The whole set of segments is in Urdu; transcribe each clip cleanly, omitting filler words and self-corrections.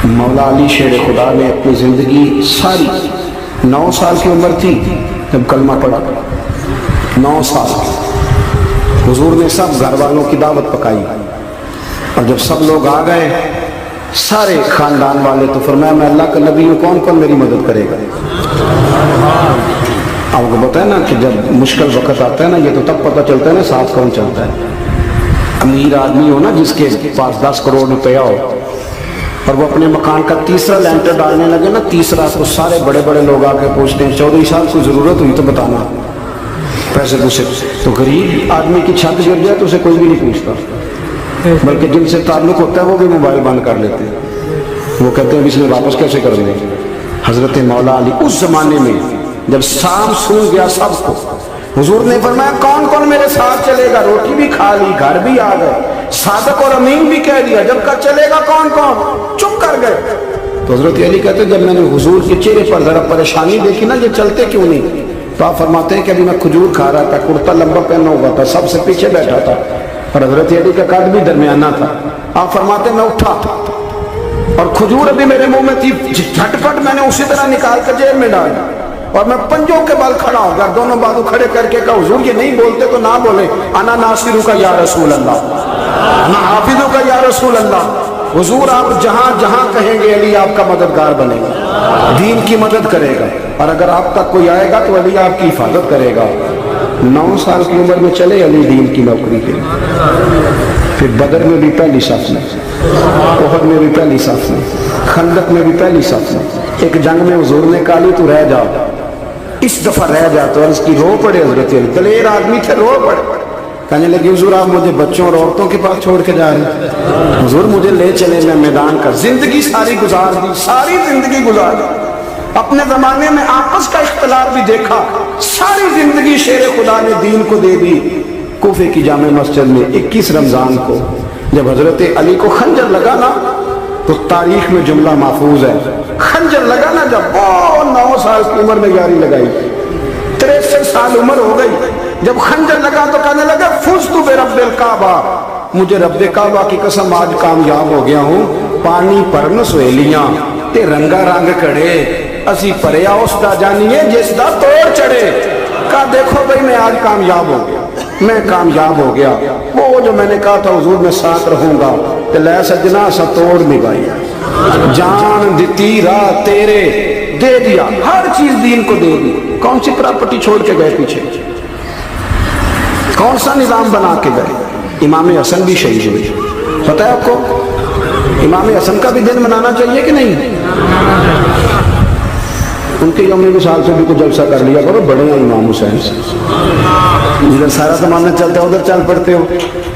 مولا علی شیر خدا نے اپنی زندگی ساری 9 سال کی عمر تھی جب کلمہ پڑھا، 9 سال حضور نے سب گھر والوں کی دعوت پکائی، اور جب سب لوگ آ گئے سارے خاندان والے، تو فرمایا میں اللہ کا نبی ہوں، کون کون میری مدد کرے گا؟ آپ کو پتہ ہے نا کہ جب مشکل وقت آتا ہے نا، یہ تو تب پتہ چلتا ہے نا ساتھ کون چلتا ہے۔ امیر آدمی ہو نا جس کے پاس 10 کروڑ روپیہ ہو، اور وہ اپنے مکان کا تیسرا لینٹر ڈالنے لگے نا، تیسرا، تو سارے بڑے بڑے لوگ آ کے پوچھتے ہیں چودھری صاحب کو ضرورت ہوئی تو بتانا، پیسے پوچھے۔ تو غریب آدمی کی چھت گر جائے تو اسے کوئی بھی نہیں پوچھتا، بلکہ جن سے تعلق ہوتا ہے وہ بھی موبائل بند کر لیتے ہیں، وہ کہتے ہیں اس میں واپس کیسے کر دیں۔ حضرت مولا علی اس زمانے میں جب شام سن گیا سب کو، حضور نے فرمایا کون کون میرے ساتھ چلے گا؟ روٹی بھی کھا لی، گھر بھی آ گئے، صادق اور امین بھی کہہ دیا، جب کا چلے گا کون کون؟ چپ کر گئے۔ تو حضرت علی کہتے ہیں جب میں نے حضور کے چہرے پر ذرا پریشانی دیکھی نا، یہ چلتے کیوں نہیں، تو آپ فرماتے ہیں کہ ابھی میں کھجور کھا رہا تھا، کرتا لمبا پہنا ہوا تھا، سب سے پیچھے بیٹھا تھا، اور حضرت علی کا قد بھی درمیانہ تھا۔ آپ فرماتے ہیں میں اٹھا اور کھجور ابھی میرے منہ میں تھی، جھٹ پٹ میں نے اسی طرح نکال کر جیب میں ڈال، اور میں پنجوں کے بل کھڑا ہو گیا، دونوں بازو کھڑے کر کے کہا حضور یہ نہیں بولتے تو نہ بولے، انا ناصرو کا یا رسول اللہ، انا حافظو کا یا رسول اللہ۔ حضور آپ جہاں جہاں کہیں گے علی آپ کا مددگار بنے گا، دین کی مدد کرے گا، اور اگر آپ تک کوئی آئے گا تو علی آپ کی حفاظت کرے گا۔ 9 سال کی عمر میں چلے علی دین کی نوکری کے، پھر بدر میں بھی پہلی صف میں، احد میں بھی پہلی صف میں، خندق میں بھی پہلی صف میں۔ ایک جنگ میں حضور نے کہا علی تو رہ جا، اس دفعہ رہ جا، تو عرض کی رو پڑے حضرت علی، دلیر آدمی تھے، رو پڑے، کہنے لگے حضور آپ مجھے بچوں اور عورتوں کے پاس چھوڑ کے جا رہے ہیں؟ حضور مجھے لے چلے، میں میدان کا زندگی ساری گزار دی، ساری زندگی گزار دی، اپنے زمانے میں آپس کا اختلاف بھی دیکھا، ساری زندگی شیر خدا نے دین کو دے دی۔ کوفے کی جامع مسجد میں 21 رمضان کو جب حضرت علی کو خنجر لگا نا، تو تاریخ میں جملہ محفوظ ہے، خنجر لگا نا جب، وہ 9 سال کی عمر میں یاری لگائی، 63 سال عمر ہو گئی، جب خنجر لگا تو کہنے لگا فزت برب الکعبہ، مجھے رب کعبہ کی قسم آج کامیاب ہو گیا ہوں، پانی پرن سویلیاں تے رنگا رنگ کڑے، اسی پریا اس دا جانیے جس دا توڑ چڑھے۔ کہا دیکھو بھئی میں آج کامیاب ہو گیا، میں کامیاب ہو گیا، وہ جو میں نے کہا تھا حضور میں ساتھ رہوں گا، تے لے سجنا سا توڑ نبھائی، جان دیتی راہ تیرے دے دیا، ہر چیز دین کو دے دی۔ کون سی پراپرٹی چھوڑ کے گئے پیچھے، کون سا نظام بنا کے گئے؟ امام حسن بھی شہید ہوئے، پتہ ہے آپ کو امام حسن کا بھی دن منانا چاہیے کہ نہیں؟ ان کے یوم وصال سے بھی کچھ جلسہ کر لیا کرو، بڑے ہیں امام حسین سے، جدھر سارا زمانہ چلتا ہے ادھر چل پڑتے ہو۔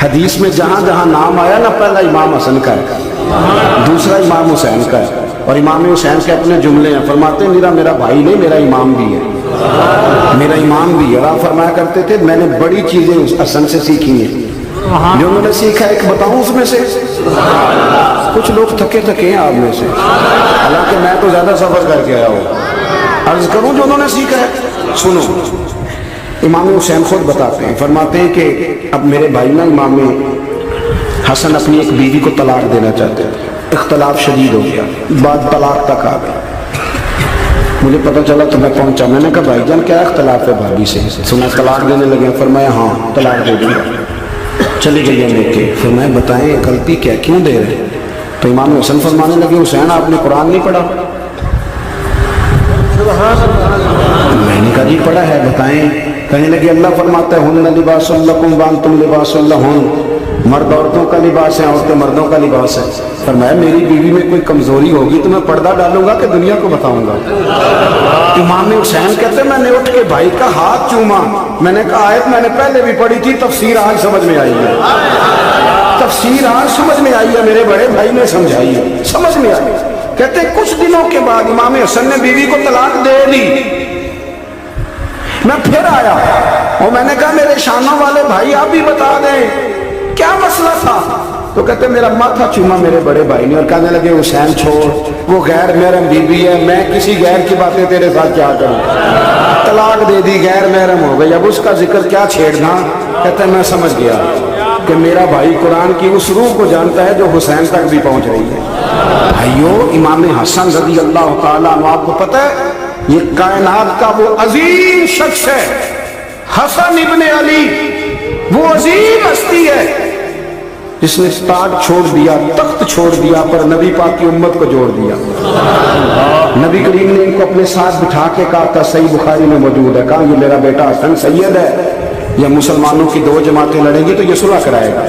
حدیث میں جہاں جہاں نام آیا نا، پہلا امام حسن کا ہے، دوسرا امام حسین کا ہے، اور امام حسین کے اپنے جملے ہیں، فرماتے ہیں میرا بھائی نہیں، میرا امام بھی ہے، میرا امام بھی ہے۔ اور آپ فرمایا کرتے تھے میں نے بڑی چیزیں اس حسن سے سیکھی ہیں، جو میں نے سیکھا ایک بتاؤں اس میں سے، کچھ لوگ تھکے تھکے ہیں آپ میں سے، حالانکہ میں تو زیادہ سفر کر کے آیا ہوں، عرض کروں جو انہوں نے سیکھا ہے سنو۔ امام حسین خود بتاتے ہیں، فرماتے ہیں کہ اب میرے بھائی نا امام حسن اپنی ایک بیوی کو طلاق دینا چاہتے ہیں، اختلاف شدید ہو گیا، بعد طلاق تک آ گیا، مجھے پتہ چلا تو میں پہنچا، میں نے کہا بھائی جان کیا اختلاف ہے بھابھی سے، سنا طلاق دینے لگے، فرمایا ہاں طلاق دے دوں گا، چلی گئی ہے لے کے، فرمایا بتائیں غلطی کیا کیوں دے رہے ہیں؟ تو امام حسن فرمانے لگے حسین آپ نے قرآن نہیں پڑھا؟ میں نے کہا جی پڑھا ہے، بتائیں۔ کہنے لگے اللہ فرماتا ہے ہن لباس لکم وانتم لباس لہن، مرد عورتوں کا لباس ہے، عورتیں مردوں کا لباس ہے۔ فرمایا میری بیوی میں کوئی کمزوری ہوگی تو میں پردہ ڈالوں گا کہ دنیا کو بتاؤں گا؟ امام حسین کہتے میں نے اٹھ کے بھائی کا ہاتھ چوما، میں نے کہا آیت میں نے پہلے بھی پڑھی تھی، تفسیر آج سمجھ میں آئی ہے، تفسیر آج سمجھ میں آئی ہے، میرے بڑے بھائی نے سمجھائی ہے، سمجھ میں آئی۔ کہتے کچھ دنوں کے بعد امام حسن نے بیوی کو طلاق دے دی، میں پھر آیا اور میں نے کہا میرے شانوں والے بھائی آپ بھی بتا دیں کیا مسئلہ تھا؟ تو کہتے میرا ماتھا چوما میرے بڑے بھائی نے، اور کہنے لگے حسین چھوڑ، وہ غیر محرم بیوی ہے، میں کسی غیر کی باتیں تیرے ساتھ کیا کروں، طلاق دے دی، غیر محرم ہو گئی، اب اس کا ذکر کیا چھیڑنا؟ کہتے میں سمجھ گیا، کہ میرا بھائی قرآن کی اس روح کو جانتا ہے جو حسین تک بھی پہنچ رہی ہے۔ بھائیو، امام حسن رضی اللہ تعالیٰ عنہ، آپ کو پتہ ہے یہ کائنات کا وہ عظیم شخص ہے، حسن ابن علی، وہ عظیم ہستی ہے جس نے تاج چھوڑ دیا، تخت چھوڑ دیا، پر نبی پاک کی امت کو جوڑ دیا۔ نبی کریم نے ان کو اپنے ساتھ بٹھا کے کہا تھا، صحیح بخاری میں موجود ہے، کہا یہ میرا بیٹا حسن سید ہے، یا مسلمانوں کی دو جماعتیں لڑیں گی تو یہ صلح کرائے گا۔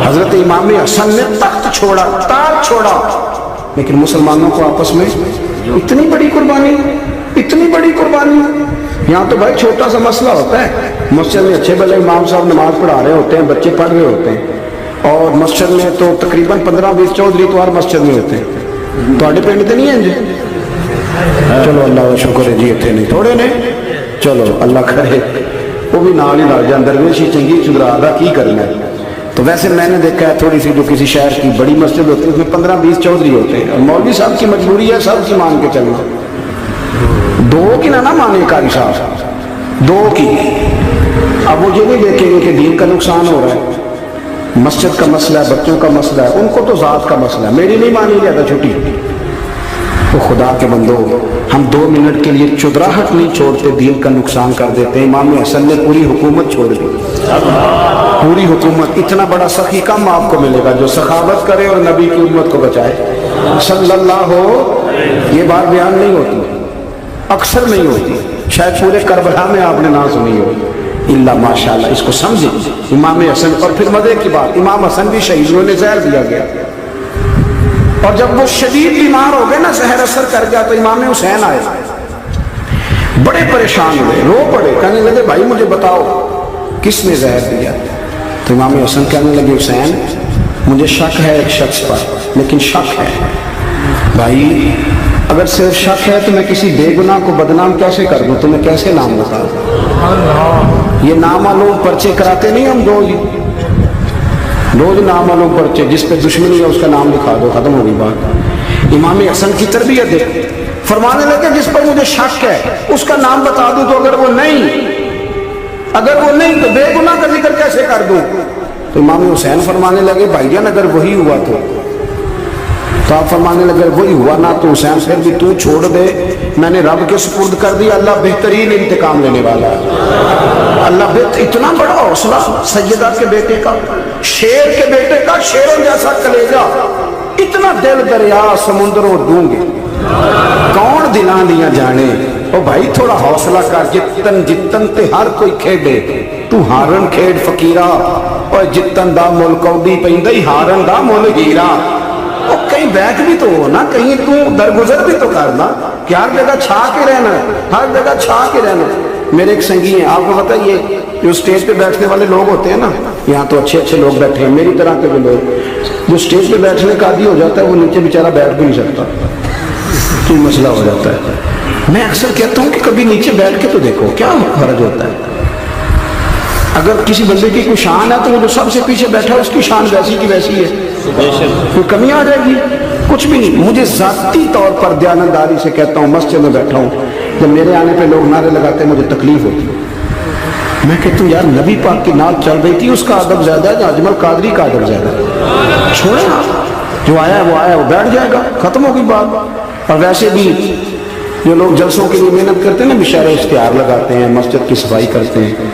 حضرت امام حسن نے تخت چھوڑا، تاج چھوڑا، لیکن مسلمانوں کو آپس میں اتنی بڑی قربانی، اتنی بڑی قربانی۔ یہاں تو بھائی چھوٹا سا مسئلہ ہوتا ہے، مسجد میں اچھے بھلے امام صاحب نماز پڑھا رہے ہوتے ہیں، بچے پڑھ رہے ہوتے ہیں، اور مسجد میں تو تقریباً 15-20 چودھری تو ہر مسجد میں ہوتے ہیں۔ تو پنڈ تو نہیں ہیں جی؟ چلو اللہ کا شکر ہے جی، اتنے نہیں تھوڑے نے، چلو اللہ کرے وہ بھی نال ہی لڑ جائے، درویشی چنگی چدرا دا کی کرنا ہے۔ تو ویسے میں نے دیکھا ہے تھوڑی سی جو کسی شہر کی بڑی مسجد ہوتی ہے اس میں 15-20 چودھری ہوتے ہیں، اور مولوی صاحب کی مجبوری ہے سب کی مان کے چلنا، دو کی نہ مانے قاری صاحب، دو کی۔ اب وہ یہ نہیں دیکھیں گے کہ دین کا نقصان ہو رہا ہے، مسجد کا مسئلہ ہے، بچوں کا مسئلہ ہے، ان کو تو ذات کا مسئلہ ہے، میری نہیں مانی جاتا چھٹی۔ تو خدا کے بندو، ہم 2 منٹ کے لیے چدراہٹ نہیں چھوڑتے، دین کا نقصان کر دیتے ہیں۔ امام حسن نے پوری حکومت چھوڑ دی، پوری حکومت۔ اتنا بڑا سخی کم آپ کو ملے گا جو سخاوت کرے اور نبی کی امت کو بچائے صلی اللہ ہو۔ یہ بات بیان نہیں ہوتی، اکثر نہیں ہوتی، شاید پورے کربلا میں آپ نے نہ سنی ہو، اللہ ماشاءاللہ۔ اس کو سمجھیں امام حسن۔ اور پھر مزے کی بات، امام حسن بھی شہید، انہوں نے زہر دیا گیا، اور جب وہ شدید بیمار ہو گئے نا، زہر اثر کر گیا، تو امام حسین آئے، بڑے پریشان ہوئے، رو پڑے، کہنے لگے بھائی مجھے بتاؤ کس نے زہر دیا؟ تو امام حسن کہنے لگے حسین مجھے شک ہے ایک شخص پر، لیکن شک ہے بھائی، اگر صرف شک ہے تو میں کسی بے گناہ کو بدنام کیسے کر دوں، تمہیں کیسے نام بتا دوں؟ یہ نامعلوم پرچے کراتے نہیں ہم روز نامعلوم پرچے، جس پہ دشمنی ہے اس کا نام لکھا دو، ختم ہوگی بات۔ امام حسن کی تربیت ہے، فرمانے لگے جس پر مجھے شک ہے اس کا نام بتا دوں، تو اگر وہ نہیں تو بے گناہ کا ذکر کیسے کر دوں؟ تو امام حسین فرمانے لگے بھائی جان اگر وہی ہوا تو آپ فرمانے لگے وہی ہوا نا تو حسین پھر بھی تو چھوڑ دے، میں نے رب کے سپرد کر دیا، اللہ بہترین انتقام لینے والا ہے۔ اللہ اتنا بڑا حوصلہ سیدہ کے بیٹے کا، شیر کے بیٹے کا، شیروں جیسا کلیجہ، اتنا دل دریا سمندروں ڈونگے، کون دلاں دیا جانے۔ او بھائی تھوڑا حوصلہ کر، جتن تے ہر کوئی کھیڈے، تو ہارن کھیڈ فقیرہ، اور جتن دا مل کوڈی پیندی ہارن دا مل ہیرا۔ او کہیں بیٹھ بھی تو ہو نا، کہیں تو درگزر بھی تو کرنا، کہ ہر جگہ چھا کے رہنا، ہر جگہ چھا کے رہنا۔ میرے ایک سنگی ہیں، آپ کو پتہ یہ جو سٹیج پہ بیٹھنے والے لوگ ہوتے ہیں نا، یہاں تو اچھے لوگ بیٹھے ہیں، میری طرح کے بھی لوگ، جو سٹیج پہ بیٹھنے کا عادی ہو جاتا ہے وہ نیچے بیچارہ بیٹھ بھی نہیں سکتا، کوئی مسئلہ ہو جاتا ہے۔ میں اکثر کہتا ہوں کہ کبھی نیچے بیٹھ کے تو دیکھو کیا فرق ہوتا ہے۔ اگر کسی بندے کی کوئی شان ہے تو وہ جو سب سے پیچھے بیٹھا ہے اس کی شان ویسی کی ویسی ہے، کوئی کمی آ جائے گی؟ کچھ بھی نہیں۔ مجھے ذاتی طور پر دیانتداری سے کہتا ہوں، مسجد میں بیٹھا ہوں، جب میرے آنے پہ لوگ نعرے لگاتے ہیں مجھے تکلیف ہوتی ہے، میں کہتا ہوں یار نبی پاک کی نعت چل رہی تھی، اس کا ادب زیادہ ہے یا اجمل قادری کا ادب زیادہ ہے؟ چھوڑیں آپ، جو آیا ہے وہ بیٹھ جائے گا، ختم ہوگی بات۔ اور ویسے بھی جو لوگ جلسوں کے لیے محنت کرتے ہیں نا، بشارے اشتہار لگاتے ہیں، مسجد کی صفائی کرتے ہیں،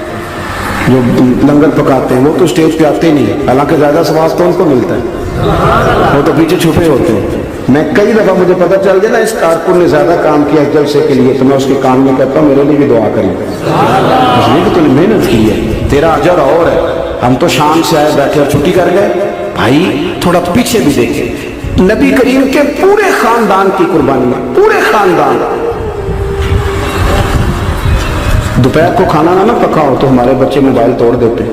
جو لنگر پکاتے ہیں، وہ تو اسٹیج پہ آتے ہی نہیں، حالانکہ زیادہ ثواب تو ان کو ملتا ہے، وہ تو پیچھے چھپے ہوتے ہیں۔ میں کئی دفعہ مجھے پتہ چل جائے نا اس کارکن نے زیادہ کام کیا اس جلسے کے لیے، تو میں اس کے کان میں کہتا ہوں میرے لیے بھی دعا کریں، اس لیے کہ تو نے محنت کی ہے، تیرا اجر اور ہے۔ ہم تو شام سے آئے بیٹھے اور چھٹی کر گئے۔ بھائی تھوڑا پیچھے بھی دیکھیں، نبی کریم کے پورے خاندان کی قربانی ہے، پورے خاندان۔ دوپہر کو کھانا نہ پکا ہو تو ہمارے بچے موبائل توڑ دیتے ہیں،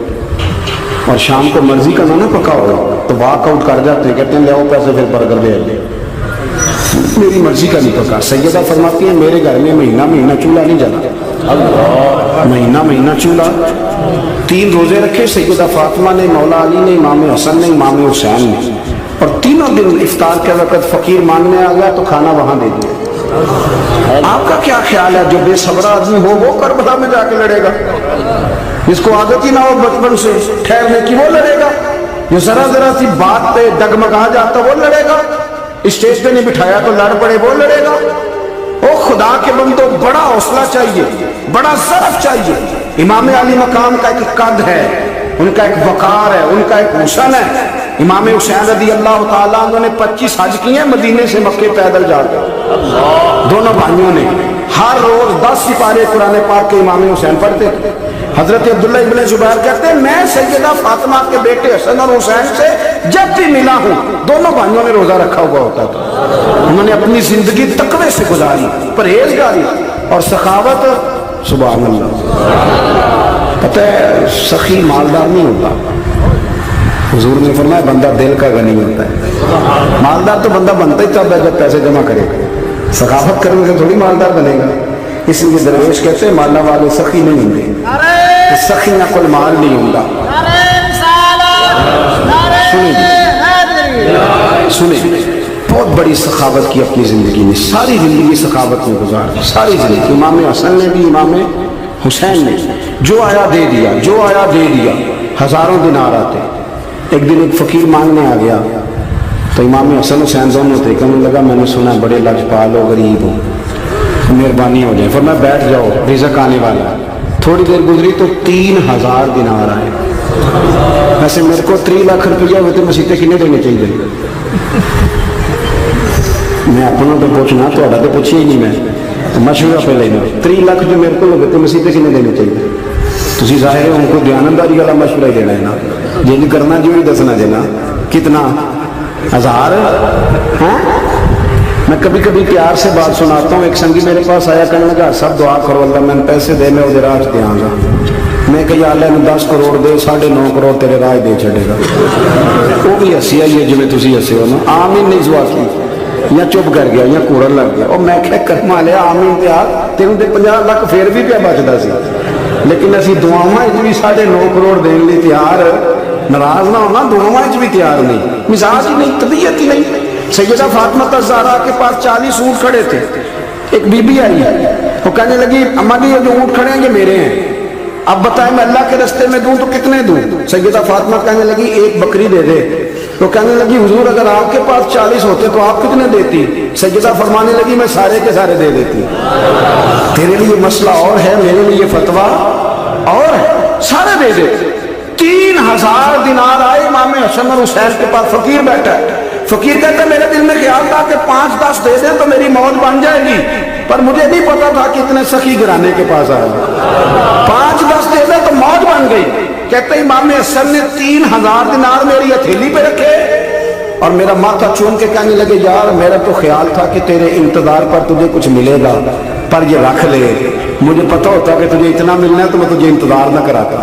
اور شام کو مرضی کا نہ پکا ہو تو واک آؤٹ کر جاتے ہیں، کہتے ہیں لے آؤ پیسے پھر برگر دے دیں، میری مرضی کا نہیں پکا۔ سیدہ فرماتی ہیں میرے گھر میں مہینہ چولہا نہیں جلا، مہینہ چولہا۔ 3 روزے رکھے سیدہ فاطمہ نے، مولا علی نے، امام حسن نے، امام حسین نے، اور تینوں دن افطار کے وقت فقیر مانگنے آ گیا تو کھانا وہاں دے دیا۔ آپ کا کیا خیال ہے جو بے صبر آدمی ہو وہ کربلا میں جا کے لڑے گا؟ جس کو عادت ہی نہ ہو بچپن سے ٹھہرنے کی وہ لڑے گا؟ جو ذرا ذرا سی بات پہ ڈگمگا جاتا وہ لڑے گا؟ اسٹیج پہ نہیں بٹھایا تو لڑ پڑے وہ لڑے گا؟ او خدا کے بندو، بڑا حوصلہ چاہیے، بڑا ظرف چاہیے۔ امام علی مقام کا ایک قد ہے، ان کا ایک وقار ہے، ان کا ایک حسن ہے۔ امام حسین رضی اللہ تعالیٰ عنہ نے 25 حج کیے ہیں مدینے سے مکے پیدل جا کر، دونوں بھائیوں نے ہر روز 10 سپارے قرآن پاک کے امام حسین پڑھتے تھے۔ حضرت عبداللہ ابن زبیر کہتے ہیں میں سیدہ فاطمہ کے بیٹے حسن اور حسین سے جب بھی ملا ہوں دونوں بھائیوں نے روزہ رکھا ہوا ہوتا تھا۔ انہوں نے اپنی زندگی تقوی سے گزاری، پرہیزگاری اور سخاوت۔ سبحان اللہ۔ پتہ ہے سخی مالدار نہیں ہوتا، حضور نے فرمایا بندہ دل کا غنی ہوتا ہے۔ مالدار تو بندہ بنتا ہی تب ہے جب پیسے جمع کرے گا، سخاوت کرنے سے تھوڑی مالدار بنے گا۔ اس لیے درویش کہتے ہیں مالا والے سخی نہیں ہوں گے، سخی نہ کوئی مال نہیں ہوں گا۔ سنیں بہت بڑی سخاوت کی اپنی زندگی میں، ساری زندگی سخاوت میں گزار دی، ساری زندگی۔ امام حسن نے بھی، امام حسین نے جو آیا دے دیا، جو آیا دے دیا۔ ہزاروں دینار آتے۔ ایک دن ایک فقیر مانگنے آ گیا تو امام حسن حسین دونوں تھے، کہنے لگا میں نے سنا بڑے لجپال ہو، غریب ہو، مہربانی ہو جائے۔ فرمایا بیٹھ جاؤ، رزق آنے والا۔ تھوڑی دیر گزری تو 3000 دینار آئے۔ ویسے میرے کو 3 لاکھ روپیہ ہوتے مسیطے کنے دینے چاہیے؟ میں اپنا تو پوچھنا، تھوڑا تو پوچھے ہی نہیں، میں مشورہ پہ لینا۔ 3 لاکھ جو میرے کو ہوتے مسیطے کنے دینے چاہیے؟ تسی ظاہر ہے ان کو دیانتداری والا مشورہ ہی دینا ہے نا، جن کرنا جو ہی دسنا دینا۔ کتنا؟ 1000؟ ہاں میں کبھی کبھی پیار سے بات سناتا ہوں۔ ایک سنگی میرے پاس آیا، کہنے لگا سب دعا کرو اللہ میں پیسے دے، میں ادھر آج دیا گا۔ میں کہ یا اللہ نے 10 کروڑ دے، 9.5 کروڑ تیرے راہ دے چھڑے گا۔ وہ بھی ہسی آئی ہے جی میں تسی ہسے ہو نا، آمین نہیں دعا کی، یا چپ کر گیا یا کوڑن لگ گیا۔ اور میں کہ کرما لیا آمین تے آ تینوں تے 50 لاکھ پھر بھی پیا بچدا سی، لیکن اسی دعاواں بھی 9.5 کروڑ دین لی تیار، ناراض نہ ہونا، دعاواں بھی تیار نہیں، مزاج ہی نہیں، طبیعت ہی نہیں۔ سیدہ فاطمہ الزہرا کے پاس 40 اونٹ کھڑے تھے۔ ایک بی بی آئی، وہ کہنے لگی اماں جی یہ جو اونٹ کھڑے ہیں یہ میرے ہیں، اب بتائیں میں اللہ کے راستے میں دوں تو کتنے دوں؟ سیدہ فاطمہ کہنے لگی 1 بکری دے دے۔ تو کہنے لگی حضور اگر آپ کے پاس 40 ہوتے تو آپ کتنے دیتی؟ سیدہ فرمانے لگی میں سارے کے سارے دے دیتی۔ تیرے لیے مسئلہ اور ہے، میرے لیے فتویٰ اور ہے، سارے دے دے۔ 3000 دینار آئے امام حسن اور حسین کے پاس۔ فقیر بیٹھا ہے، فقیر کہتا ہے میرے دل میں خیال تھا کہ 5-10 دے دیں تو میری موت بن جائے گی، پر مجھے نہیں پتا تھا کہ اتنے سخی گھرانے کے پاس آئے۔ 5-10 دے دیں تو موت بن گئی۔ کہتے ہیں امام حسن نے 3000 دینار میری ہتھیلی پہ رکھے اور میرا ماتھا چوم کے کہنے لگے یار میرا تو خیال تھا کہ تیرے انتظار پر تجھے کچھ ملے گا، پر یہ رکھ لے، مجھے پتا ہوتا کہ تجھے اتنا ملنا ہے تو میں تجھے انتظار نہ کراتا۔